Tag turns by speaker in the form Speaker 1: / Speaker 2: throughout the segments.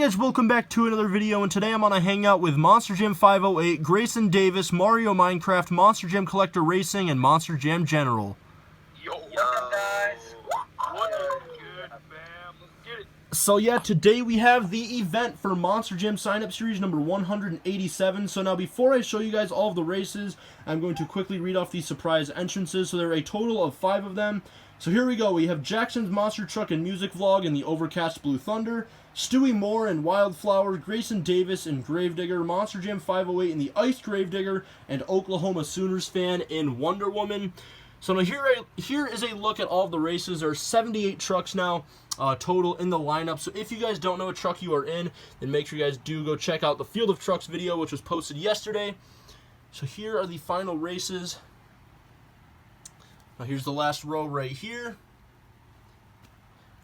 Speaker 1: guys, welcome back to another video, and today I'm on a hangout with Monster Jam 508, Grayson Davis, Mario Minecraft, Monster Jam Collector Racing, and Monster Jam General.
Speaker 2: Yo, what's up, guys? What is good, fam? Let's get it.
Speaker 1: So yeah, today we have the event for Monster Jam sign-up series number 187. So now before I show you guys all of the races, I'm going to quickly read off these surprise entrances. So there are a total of 5 of them. So here we go. We have Jackson's Monster Truck and Music Vlog in the Overcast Blue Thunder, Stewie Moore in Wildflower, Grayson Davis in Gravedigger, Monster Jam 508 in the Ice Gravedigger, and Oklahoma Sooners fan in Wonder Woman. So now here is a look at all of the races. There are 78 trucks now total in the lineup. So if you guys don't know what truck you are in, then make sure you guys do go check out the Field of Trucks video, which was posted yesterday. So here are the final races. Now here's the last row right here.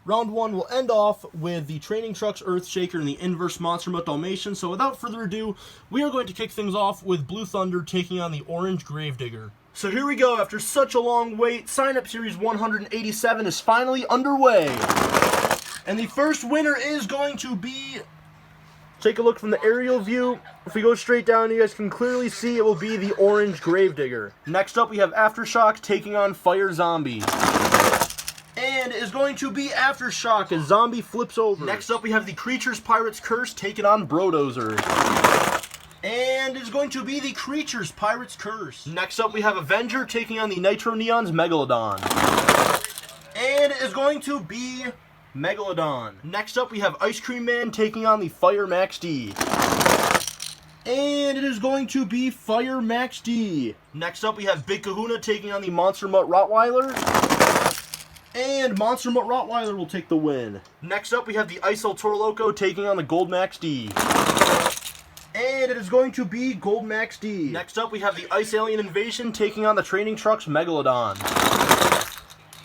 Speaker 1: Round 1 will end off with the Training Trucks Earthshaker and the Inverse Monster Mutt Dalmatian. So without further ado, we are going to kick things off with Blue Thunder taking on the Orange Gravedigger. So here we go. After such a long wait, Sign-Up Series 187 is finally underway. And the first winner is going to be... Take a look from the aerial view. If we go straight down, you guys can clearly see it will be the Orange Gravedigger. Next up, we have Aftershock taking on Fire Zombie. And it is going to be Aftershock as Zombie flips over. Next up, we have the Creatures Pirates Curse taking on Brodozer. And it's going to be the Creatures Pirates Curse. Next up, we have Avenger taking on the Nitro Neons Megalodon. And it is going to be Megalodon. Next up, we have Ice Cream Man taking on the Fire Max D. And it is going to be Fire Max D. Next up, we have Big Kahuna taking on the Monster Mutt Rottweiler. And Monster Mutt Rottweiler will take the win. Next up, we have the Ice El Toro Loco taking on the Gold Max D. And it is going to be Gold Max D. Next up, we have the Ice Alien Invasion taking on the Training Trucks Megalodon.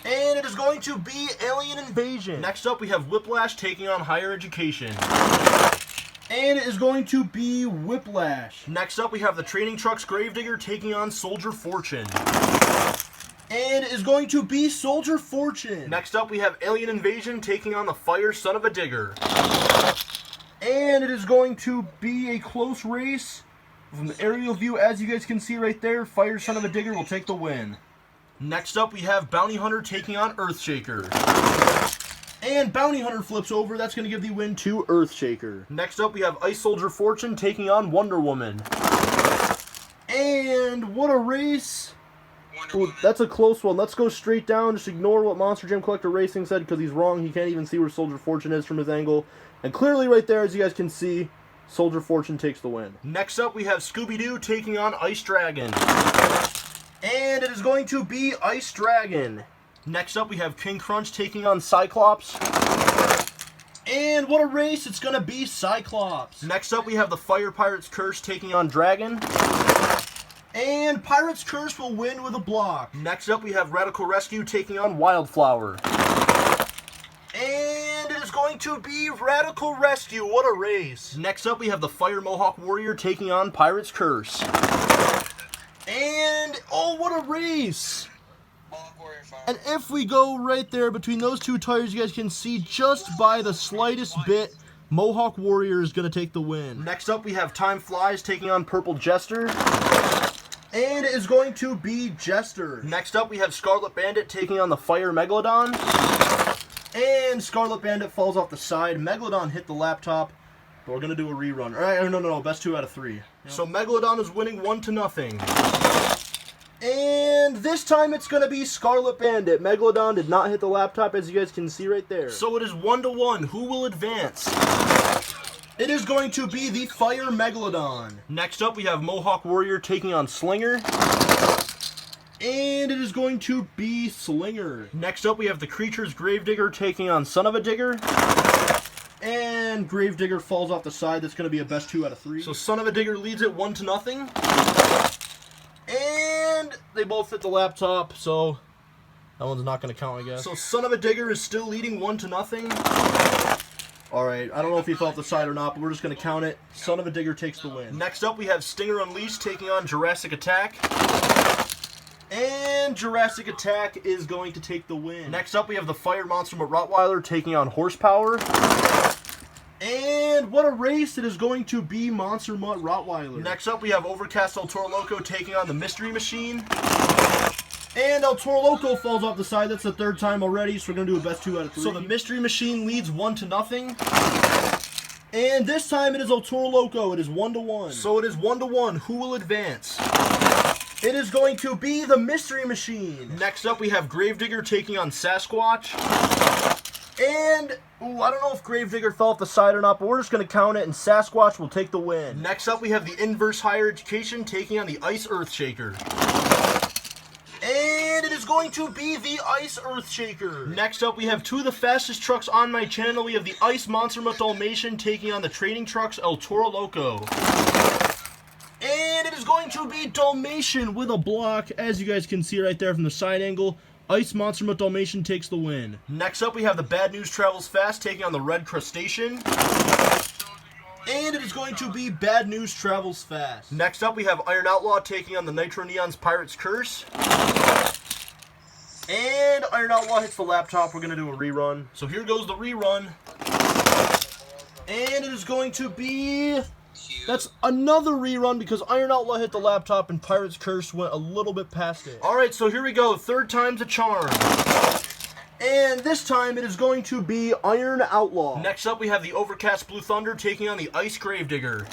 Speaker 1: And it is going to be Alien Invasion. Next up, we have Whiplash taking on Higher Education. And it is going to be Whiplash. Next up, we have the Training Trucks Gravedigger taking on Soldier Fortune. And it is going to be Soldier Fortune. Next up, we have Alien Invasion taking on the Fire Son of a Digger. And it is going to be a close race. From the aerial view, as you guys can see right there, Fire Son of a Digger will take the win. Next up, we have Bounty Hunter taking on Earthshaker. And Bounty Hunter flips over. That's going to give the win to Earthshaker. Next up, we have Ice Soldier Fortune taking on Wonder Woman. And what a race. Ooh, that's a close one. Let's go straight down. Just ignore what Monster Jam Collector Racing said because he's wrong. He can't even see where Soldier Fortune is from his angle. And clearly right there, as you guys can see, Soldier Fortune takes the win. Next up, we have Scooby-Doo taking on Ice Dragon. And it is going to be Ice Dragon. Next up, we have King Crunch taking on Cyclops. And what a race, it's going to be Cyclops. Next up, we have the Fire Pirates Curse taking on Dragon. And Pirates Curse will win with a block. Next up, we have Radical Rescue taking on Wildflower. And it is going to be Radical Rescue. What a race. Next up, we have the Fire Mohawk Warrior taking on Pirates Curse. And, oh, what a race. And if we go right there between those two tires, you guys can see just by the slightest bit, Mohawk Warrior is going to take the win. Next up, we have Time Flies taking on Purple Jester. And it is going to be Jester. Next up, we have Scarlet Bandit taking on the Fire Megalodon. And Scarlet Bandit falls off the side. Megalodon hit the laptop. But we're going to do a rerun. All right, no. Best 2 out of 3. Yep. So Megalodon is winning 1-0. And this time it's going to be Scarlet Bandit. Megalodon did not hit the laptop, as you guys can see right there. So it is 1-1. Who will advance? It is going to be the Fire Megalodon. Next up, we have Mohawk Warrior taking on Slinger. And it is going to be Slinger. Next up, we have the Creatures Gravedigger taking on Son of a Digger. And Gravedigger falls off the side. That's going to be a best 2 out of 3. So Son of a Digger leads it 1-0. And they both hit the laptop, so that one's not going to count, I guess. So Son of a Digger is still leading 1-0. Alright, I don't know if he fell off the side or not, but we're just going to count it. Son of a Digger takes the win. Next up, we have Stinger Unleashed taking on Jurassic Attack. And Jurassic Attack is going to take the win. Next up, we have the Fire Monster Mutt Rottweiler taking on Horsepower. And what a race it is going to be, Monster Mutt Rottweiler. Next up, we have Overcast El Toro Loco taking on the Mystery Machine. And El Toro Loco falls off the side. That's the third time already, so we're going to do a best 2 out of 3. So the Mystery Machine leads 1-0. And this time it is El Toro Loco. It is 1-1. So it is 1-1. Who will advance? It is going to be the Mystery Machine. Next up, we have Gravedigger taking on Sasquatch. And, I don't know if Gravedigger fell off the side or not, but we're just going to count it, and Sasquatch will take the win. Next up, we have the Inverse Higher Education taking on the Ice Earthshaker. And it is going to be the Ice Earthshaker. Next up, we have 2 of the fastest trucks on my channel. We have the Ice Monster Mutt Dalmatian taking on the Training Trucks El Toro Loco. And it is going to be Dalmatian with a block, as you guys can see right there from the side angle. Ice Monster Mutt Dalmatian takes the win. Next up, we have the Bad News Travels Fast taking on the Red Crustacean. And it is going to be Bad News Travels Fast. Next up, we have Iron Outlaw taking on the Nitro Neon's Pirate's Curse. And Iron Outlaw hits the laptop. We're going to do a rerun. So here goes the rerun. And it is going to be... That's another rerun because Iron Outlaw hit the laptop and Pirate's Curse went a little bit past it. Alright, so here we go. Third time's a charm. And this time it is going to be Iron Outlaw. Next up, we have the Overcast Blue Thunder taking on the Ice Gravedigger.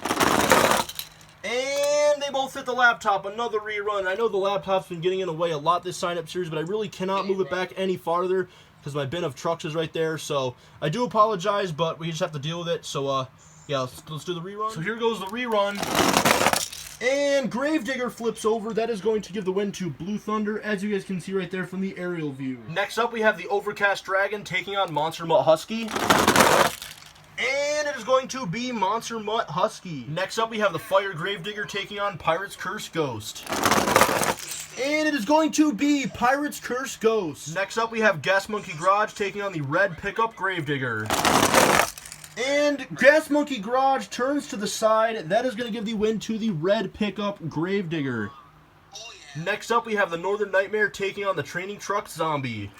Speaker 1: And they both hit the laptop. Another rerun. I know the laptop's been getting in the way a lot this sign-up series, but I really cannot move it back any farther because my bin of trucks is right there. So I do apologize, but we just have to deal with it. So, yeah, let's do the rerun. So here goes the rerun. And Gravedigger flips over. That is going to give the win to Blue Thunder, as you guys can see right there from the aerial view. Next up, we have the Overcast Dragon taking on Monster Mutt Husky. And it is going to be Monster Mutt Husky. Next up, we have the Fire Gravedigger taking on Pirate's Curse Ghost. And it is going to be Pirate's Curse Ghost. Next up, we have Gas Monkey Garage taking on the Red Pickup Gravedigger. And Gas Monkey Garage turns to the side. That is going to give the win to the Red Pickup Gravedigger. Next up, we have the Northern Nightmare taking on the Training Truck Zombie.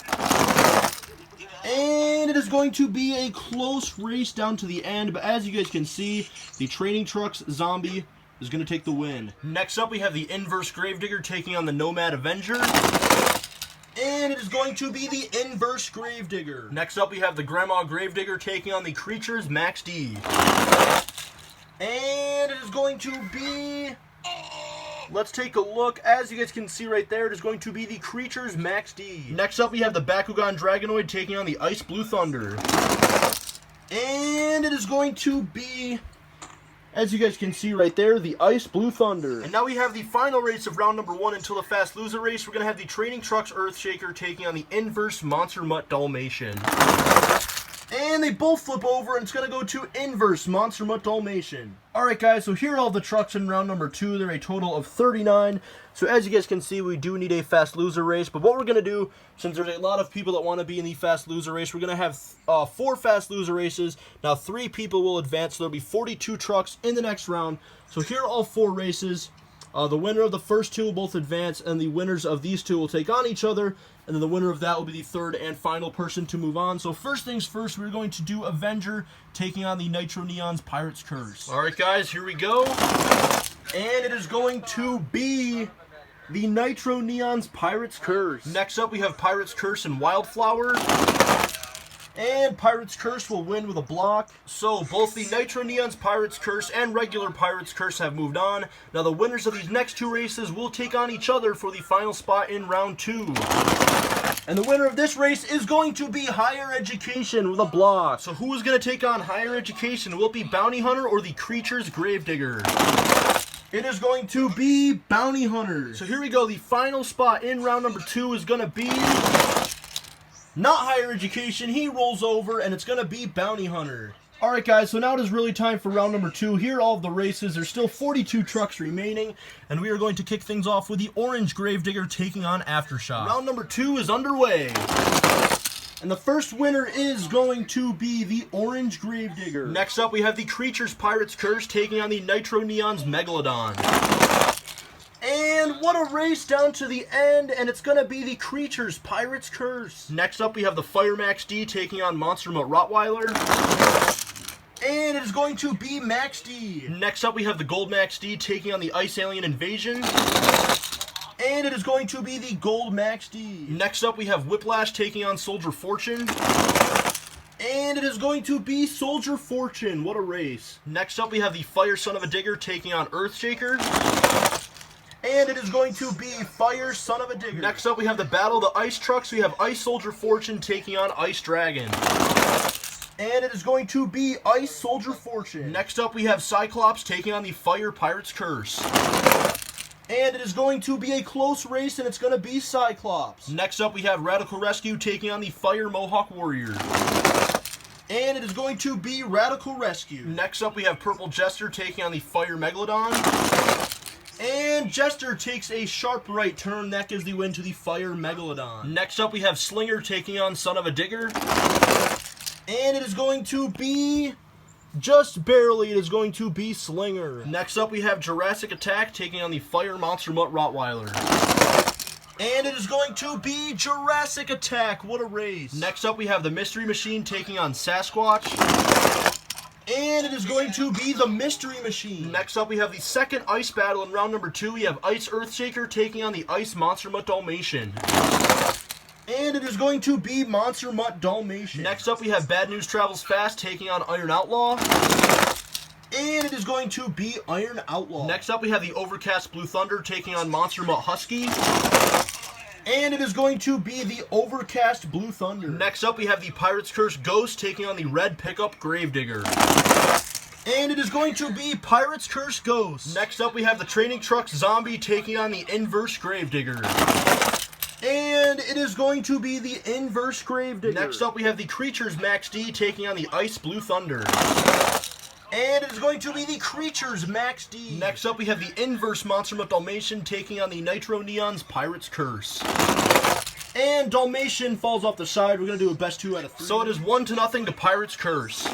Speaker 1: And it is going to be a close race down to the end, but as you guys can see, the Training Trucks Zombie is going to take the win. Next up, we have the Inverse Gravedigger taking on the Nomad Avenger. And it is going to be the Inverse Gravedigger. Next up, we have the Grandma Gravedigger taking on the Creatures Max D. And it is going to be... Let's take a look. As you guys can see right there, it is going to be the Creatures Max D. Next up, we have the Bakugan Dragonoid taking on the Ice Blue Thunder. And it is going to be... As you guys can see right there, the Ice Blue Thunder. And now we have the final race of round number 1 until the Fast Loser race. We're going to have the Training Trucks Earthshaker taking on the Inverse Monster Mutt Dalmatian. And they both flip over, and it's going to go to Inverse Monster Mutt Dalmatian. Alright guys, so here are all the trucks in round number 2. There are a total of 39. So as you guys can see, we do need a Fast Loser race. But what we're going to do, since there's a lot of people that want to be in the Fast Loser race, we're going to have 4 Fast Loser races. Now 3 people will advance, so there'll be 42 trucks in the next round. So here are all 4 races. The winner of the first 2 will both advance, and the winners of these 2 will take on each other. And then the winner of that will be the third and final person to move on. So first things first, we're going to do Avenger taking on the Nitro Neon's Pirate's Curse. Alright guys, here we go. And it is going to be the Nitro Neon's Pirate's Curse. Next up, we have Pirate's Curse and Wildflower. And Pirate's Curse will win with a block. So both the Nitro Neon's Pirate's Curse and regular Pirate's Curse have moved on. Now the winners of these next 2 races will take on each other for the final spot in round 2. And the winner of this race is going to be Higher Education with a block. So who is going to take on Higher Education? Will it be Bounty Hunter or the Creatures Gravedigger? It is going to be Bounty Hunter. So here we go. The final spot in round number 2 is going to be... not Higher Education. He rolls over, and it's going to be Bounty Hunter. Alright guys, so now it is really time for round number 2. Here are all of the races. There's still 42 trucks remaining, and we are going to kick things off with the Orange Gravedigger taking on Aftershock. Round number 2 is underway. And the first winner is going to be the Orange Gravedigger. Next up, we have the Creatures Pirate's Curse taking on the Nitro Neon's Megalodon. And what a race down to the end, and it's going to be the Creatures Pirate's Curse. Next up, we have the Fire Max D taking on Monster Mutt Rottweiler. And it is going to be Max D. Next up, we have the Gold Max D taking on the Ice Alien Invasion. And it is going to be the Gold Max D. Next up, we have Whiplash taking on Soldier Fortune. And it is going to be Soldier Fortune. What a race. Next up, we have the Fire Son of a Digger taking on Earthshaker. And it is going to be Fire Son of a Digger. Next up, we have the Battle of the Ice Trucks. We have Ice Soldier Fortune taking on Ice Dragon. And it is going to be Ice Soldier Fortune. Next up, we have Cyclops taking on the Fire Pirate's Curse. And it is going to be a close race, and it's going to be Cyclops. Next up, we have Radical Rescue taking on the Fire Mohawk Warrior. And it is going to be Radical Rescue. Next up, we have Purple Jester taking on the Fire Megalodon. And Jester takes a sharp right turn. That gives the win to the Fire Megalodon. Next up, we have Slinger taking on Son of a Digger. And it is going to be... just barely, it is going to be Slinger. Next up, we have Jurassic Attack taking on the Fire Monster Mutt Rottweiler. And it is going to be Jurassic Attack. What a race. Next up, we have the Mystery Machine taking on Sasquatch. And it is going to be the Mystery Machine. Next up, we have the second ice battle in round number 2. We have Ice Earthshaker taking on the Ice Monster Mutt Dalmatian. And it is going to be Monster Mutt Dalmatian. Next up, we have Bad News Travels Fast taking on Iron Outlaw. And it is going to be Iron Outlaw. Next up, we have the Overcast Blue Thunder taking on Monster Mutt Husky. And it is going to be the Overcast Blue Thunder. Next up, we have the Pirate's Curse Ghost taking on the Red Pickup Gravedigger. And it is going to be Pirate's Curse Ghost. Next up, we have the Training Trucks Zombie taking on the Inverse Gravedigger. And it is going to be the Inverse Gravedigger. Next up, we have the Creatures Max D taking on the Ice Blue Thunder. And it is going to be the Creatures Max D. Next up, we have the Inverse Monster Mutt Dalmatian taking on the Nitro Neon's Pirate's Curse. And Dalmatian falls off the side. We're going to do a best 2 out of 3. So it is 1-0 to Pirate's Curse.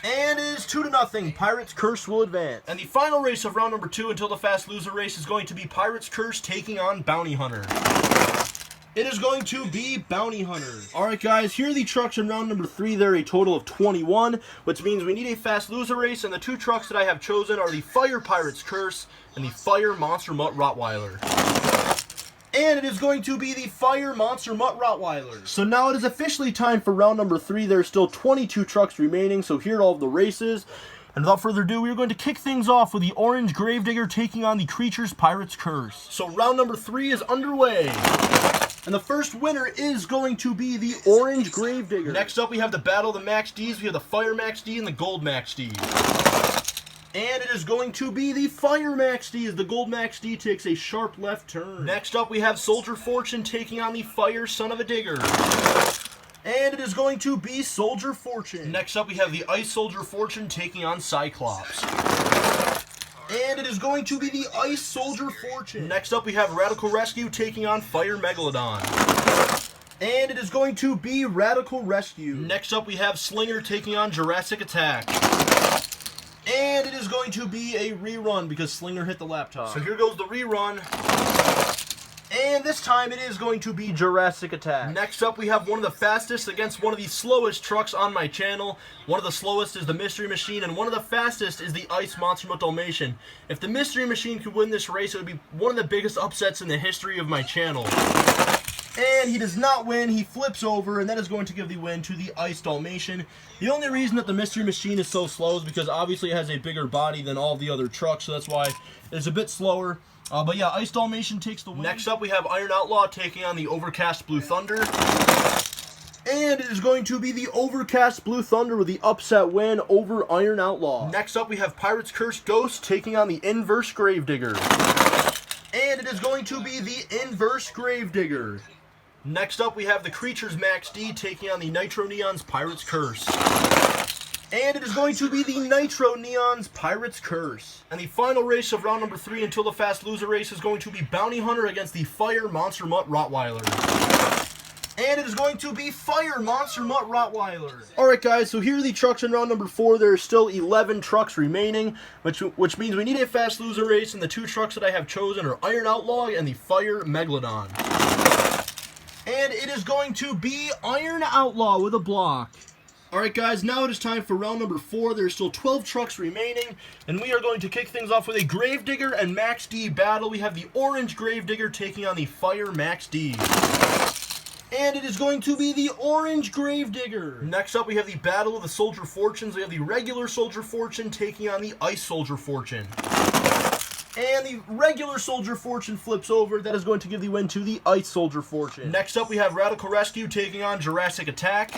Speaker 1: And it is 2-0. Pirate's Curse will advance. And the final race of round number 2 until the Fast Loser race is going to be Pirate's Curse taking on Bounty Hunter. It is going to be Bounty Hunter. Alright guys, here are the trucks in round number 3. There are a total of 21, which means we need a Fast Loser race, and the 2 trucks that I have chosen are the Fire Pirate's Curse and the Fire Monster Mutt Rottweiler. And it is going to be the Fire Monster Mutt Rottweiler. So now it is officially time for round number 3. There are still 22 trucks remaining, so here are all of the races. And without further ado, we are going to kick things off with the Orange Gravedigger taking on the Creatures Pirate's Curse. So round number 3 is underway. And the first winner is going to be the Orange Gravedigger. Next up, we have the Battle of the Max Ds. We have the Fire Max D and the Gold Max D. And it is going to be the Fire Max D as the Gold Max D takes a sharp left turn. Next up, we have Soldier Fortune taking on the Fire Son of a Digger. And it is going to be Soldier Fortune. Next up, we have the Ice Soldier Fortune taking on Cyclops. And it is going to be the Ice Soldier Fortune. Next up, we have Radical Rescue taking on Fire Megalodon. And it is going to be Radical Rescue. Next up, we have Slinger taking on Jurassic Attack. And it is going to be a rerun because Slinger hit the laptop. So here goes the rerun. And this time it is going to be Jurassic Attack. Next up, we have one of the fastest against one of the slowest trucks on my channel. One of the slowest is the Mystery Machine, and one of the fastest is the Ice Monster Mutt Dalmatian. If the Mystery Machine could win this race, it would be one of the biggest upsets in the history of my channel. And he does not win. He flips over, and that is going to give the win to the Ice Dalmatian. The only reason that the Mystery Machine is so slow is because obviously it has a bigger body than all the other trucks, so that's why it's a bit slower. But yeah, Ice Dalmatian takes the win. Next up, we have Iron Outlaw taking on the Overcast Blue Thunder. And it is going to be the Overcast Blue Thunder with the upset win over Iron Outlaw. Next up, we have Pirate's Curse Ghost taking on the Inverse Gravedigger. And it is going to be the Inverse Gravedigger. Next up, we have the Creatures Max D taking on the Nitro Neon's Pirate's Curse. And it is going to be the Nitro Neon's Pirate's Curse. And the final race of round number 3 until the Fast Loser race is going to be Bounty Hunter against the Fire Monster Mutt Rottweiler. And it is going to be Fire Monster Mutt Rottweiler. Alright guys, so here are the trucks in round number 4. There are still 11 trucks remaining, which means we need a Fast Loser race, and the 2 trucks that I have chosen are Iron Outlaw and the Fire Megalodon. And it is going to be Iron Outlaw with a block. Alright guys, now it is time for round number 4. There's still 12 trucks remaining, and we are going to kick things off with a Gravedigger and Max D battle. We have the orange Gravedigger taking on the fire Max D. And it is going to be the orange Gravedigger. Next up, we have the Battle of the Soldier Fortunes. We have the regular Soldier Fortune taking on the Ice Soldier Fortune. And the regular Soldier Fortune flips over. That is going to give the win to the Ice Soldier Fortune. Next up, we have Radical Rescue taking on Jurassic Attack.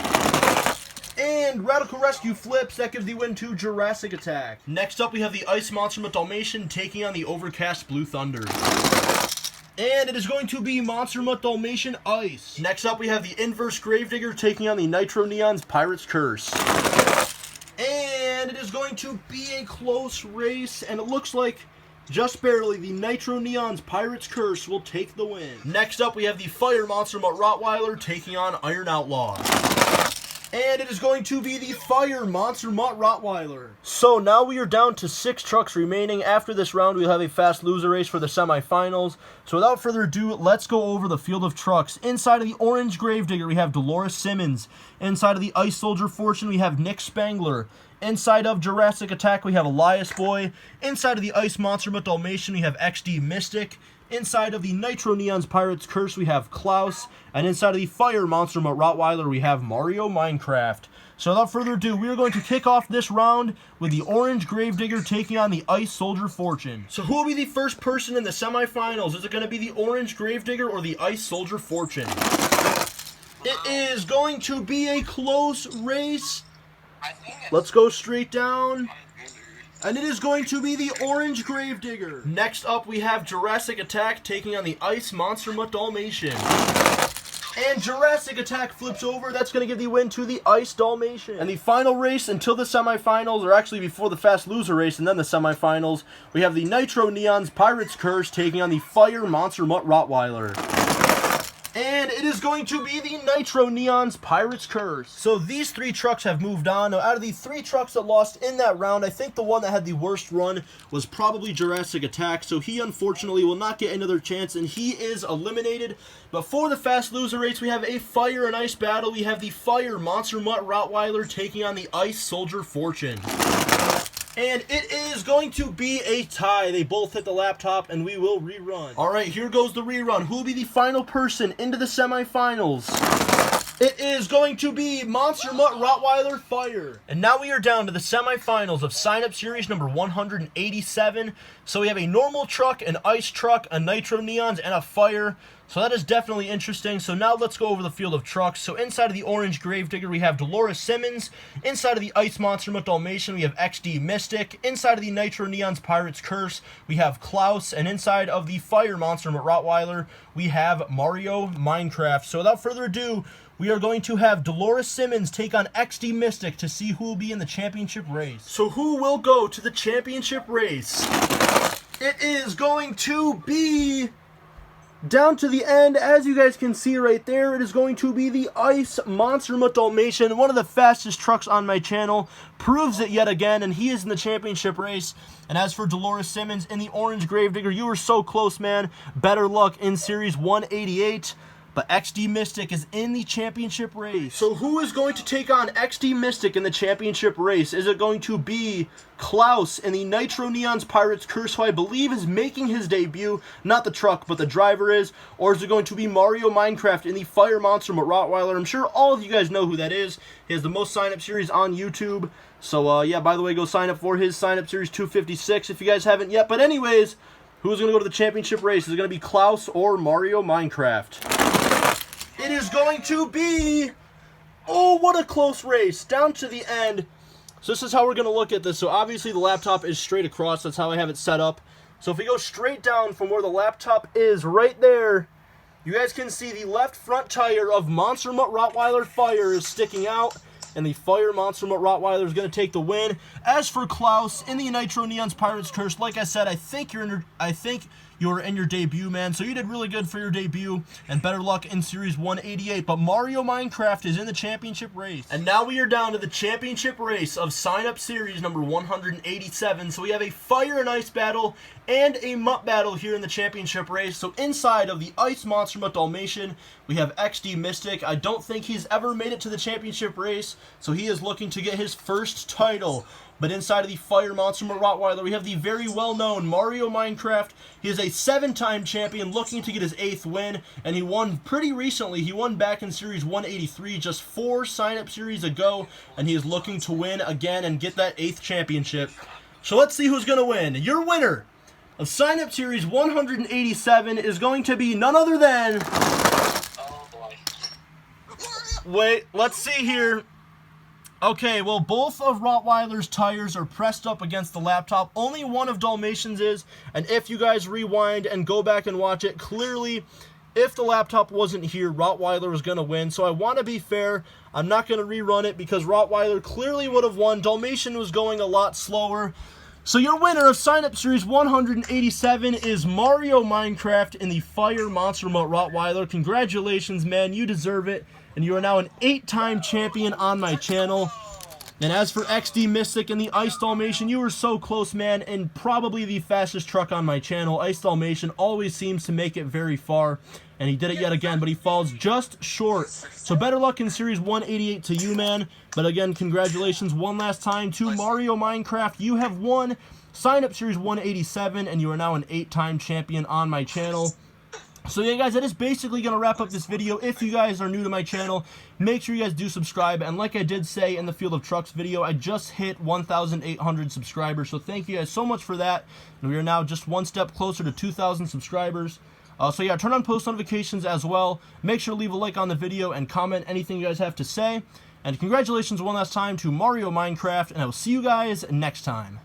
Speaker 1: And Radical Rescue flips. That gives the win to Jurassic Attack. Next up, we have the Ice Monster Mutt Dalmatian taking on the Overcast Blue Thunder. And it is going to be Monster Mutt Dalmatian Ice. Next up, we have the Inverse Gravedigger taking on the Nitro Neon's Pirate's Curse. And it is going to be a close race, and it looks like just barely the Nitro Neon's Pirate's Curse will take the win. Next up, we have the Fire Monster Mutt Rottweiler taking on Iron Outlaw. And it is going to be the Fire Monster Mutt Rottweiler. So now we are down to 6 trucks remaining. After this round, we'll have a fast loser race for the semifinals. So without further ado, let's go over the field of trucks. Inside of the Orange Gravedigger, we have Dolores Simmons. Inside of the Ice Soldier Fortune, we have Nick Spangler. Inside of Jurassic Attack, we have Elias Boy. Inside of the Ice Monster Mutt Dalmatian, we have XD Mystic. Inside of the Nitro Neon's Pirate's Curse, we have Klaus. And inside of the Fire Monster Mutt Rottweiler, we have Mario Minecraft. So without further ado, we are going to kick off this round with the Orange Gravedigger taking on the Ice Soldier Fortune. So who will be the first person in the semifinals? Is it going to be the Orange Gravedigger or the Ice Soldier Fortune? It is going to be a close race. Let's go straight down. And it is going to be the Orange Gravedigger. Next up, we have Jurassic Attack taking on the Ice Monster Mutt Dalmatian. And Jurassic Attack flips over. That's going to give the win to the Ice Dalmatian. And the final race until the semifinals, or actually before the fast loser race and then the semifinals, we have the Nitro Neon's Pirate's Curse taking on the Fire Monster Mutt Rottweiler. And it is going to be the Nitro Neon's Pirate's Curse. So these 3 trucks have moved on. Now, out of the 3 trucks that lost in that round, I think the one that had the worst run was probably Jurassic Attack. So he, unfortunately, will not get another chance, and he is eliminated. But for the fast loser race, we have a Fire and Ice battle. We have the Fire Monster Mutt Rottweiler taking on the Ice Soldier Fortune. And it is going to be a tie. They both hit the laptop, and we will rerun. All right, here goes the rerun. Who will be the final person into the semifinals? It is going to be Monster Mutt Rottweiler Fire. And now we are down to the semifinals of sign-up series number 187. So we have a normal truck, an ice truck, a Nitro Neons, and a Fire. So that is definitely interesting. So now let's go over the field of trucks. So inside of the Orange Gravedigger, we have Dolores Simmons. Inside of the Ice Monster Mutt Dalmatian, we have XD Mystic. Inside of the Nitro Neon's Pirate's Curse, we have Klaus. And inside of the Fire Monster Mutt Rottweiler, we have Mario Minecraft. So without further ado, we are going to have Dolores Simmons take on XD Mystic to see who will be in the championship race. So who will go to the championship race? It is going to be down to the end, as you guys can see right there, it is going to be the Ice Monster Mutt Dalmatian, one of the fastest trucks on my channel, proves it yet again, and he is in the championship race. And as for Dolores Simmons in the Orange Gravedigger, you were so close, man. Better luck in Series 188. But XD Mystic is in the championship race. So who is going to take on XD Mystic in the championship race? Is it going to be Klaus in the Nitro Neon's Pirate's Curse, who I believe is making his debut? Not the truck, but the driver is. Or is it going to be Mario Minecraft in the Fire Monster Mutt Rottweiler? I'm sure all of you guys know who that is. He has the most sign-up series on YouTube. So, yeah, by the way, go sign up for his sign-up series 256 if you guys haven't yet. But anyways, who's going to go to the championship race? Is it going to be Klaus or Mario Minecraft? It is going to be, oh, what a close race, down to the end. So this is how we're going to look at this. So obviously the laptop is straight across. That's how I have it set up. So if we go straight down from where the laptop is right there, you guys can see the left front tire of Monster Mutt Rottweiler Fire is sticking out. And the Fire Monster Mutt Rottweiler is going to take the win. As for Klaus in the Nitro Neon's Pirate's Curse, like I said, I think you were in your debut, man. So you did really good for your debut, and better luck in Series 188. But Mario Minecraft is in the championship race. And now we are down to the championship race of sign-up series number 187. So we have a Fire and Ice battle and a Mutt battle here in the championship race. So inside of the Ice Monster Mutt Dalmatian, we have XD Mystic. I don't think he's ever made it to the championship race, so he is looking to get his first title. But inside of the Fire Monster Mutt Rottweiler, we have the very well-known Mario Minecraft. He is a 7-time champion looking to get his 8th win, and he won pretty recently. He won back in Series 183 just 4 sign-up series ago, and he is looking to win again and get that 8th championship. So let's see who's going to win. Your winner of sign-up series 187 is going to be none other than...
Speaker 2: Oh boy.
Speaker 1: Wait, let's see here. Okay, well, both of Rottweiler's tires are pressed up against the laptop. Only one of Dalmatian's is, and if you guys rewind and go back and watch it, clearly, if the laptop wasn't here, Rottweiler was going to win. So I want to be fair. I'm not going to rerun it because Rottweiler clearly would have won. Dalmatian was going a lot slower. So your winner of sign-up series 187 is Mario Minecraft in the Fire Monster Mutt Rottweiler. Congratulations, man. You deserve it. And you are now an 8-time champion on my channel. And as for XD Mystic and the Ice Dalmatian, you were so close, man, and probably the fastest truck on my channel. Ice Dalmatian always seems to make it very far, and he did it yet again, but he falls just short. So better luck in Series 188 to you, man. But again, congratulations one last time to Mario Minecraft. You have won Sign Up Series 187, and you are now an 8-time champion on my channel. So yeah, guys, that is basically going to wrap up this video. If you guys are new to my channel, make sure you guys do subscribe. And like I did say in the Field of Trucks video, I just hit 1,800 subscribers. So thank you guys so much for that. And we are now just one step closer to 2,000 subscribers. So yeah, turn on post notifications as well. Make sure to leave a like on the video and comment anything you guys have to say. And congratulations one last time to Mario Minecraft, and I will see you guys next time.